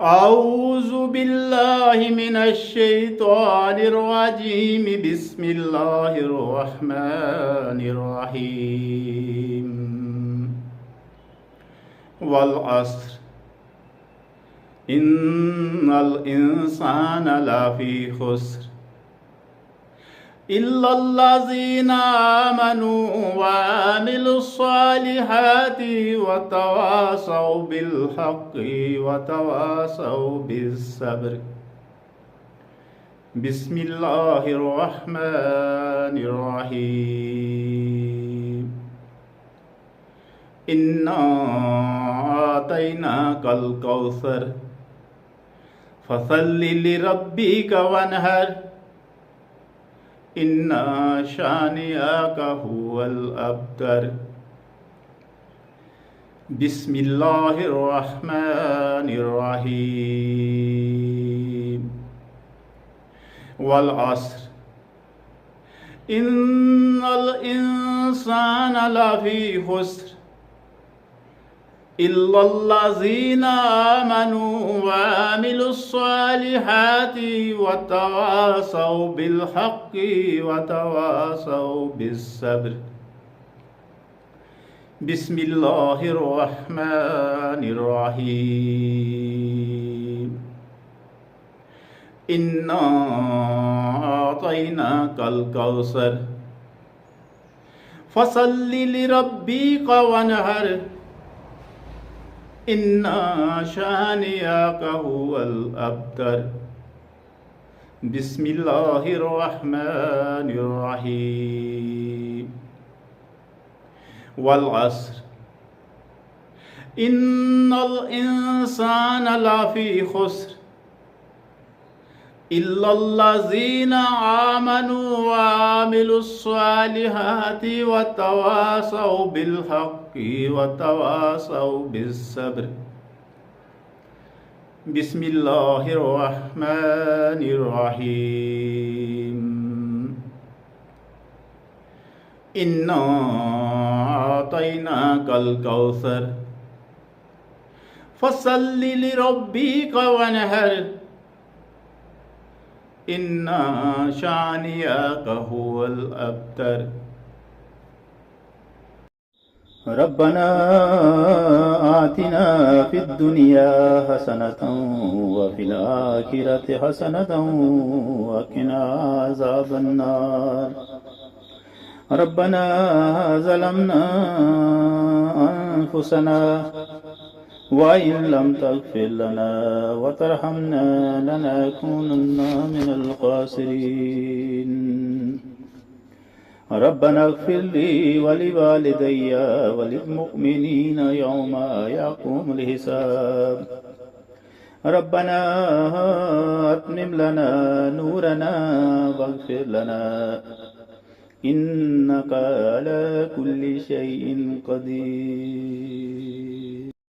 أعوذ بالله من الشيطان الرجيم. بسم الله الرحمن الرحيم. والعصر إن الإنسان لفي خسر إلا الذين آمنوا وعملوا الصالحات وتواصوا بالحق وتواصوا بالصبر. بسم الله الرحمن الرحيم. إنا أعطيناك الكوثر فصل لربك وانهر إن شانئك هو الأبتر. بسم الله الرحمن الرحيم. والعصر إن الإنسان لفي خسر إلا الذين آمنوا وعملوا الصالحات وتواصوا بالحق وتواصوا بالصبر. بسم الله الرحمن الرحيم. إنا أعطيناك الكوثر فصل لربك وانهر إن شانئك هو الأبتر. بسم الله الرحمن الرحيم. والعصر إن الإنسان لفي خسر إلا الذين آمنوا وعملوا الصالحات وتواصوا بالحق وتواصوا بالصبر. بسم الله الرحمن الرحيم. إنا أعطيناك الكوثر فصل لربك وانهر إن شانئك هو الأبتر. ربنا آتنا في الدنيا حسنة وفي الآخرة حسنة وقنا عذاب النار. ربنا ظلمنا أنفسنا وإن لم تغفر لنا وترحمنا لنكونن من الخاسرين. ربنا اغفر لي ولوالدي وللمؤمنين يوم يقوم الحساب. ربنا أتمم لنا نورنا واغفر لنا إنك على كل شيء قدير.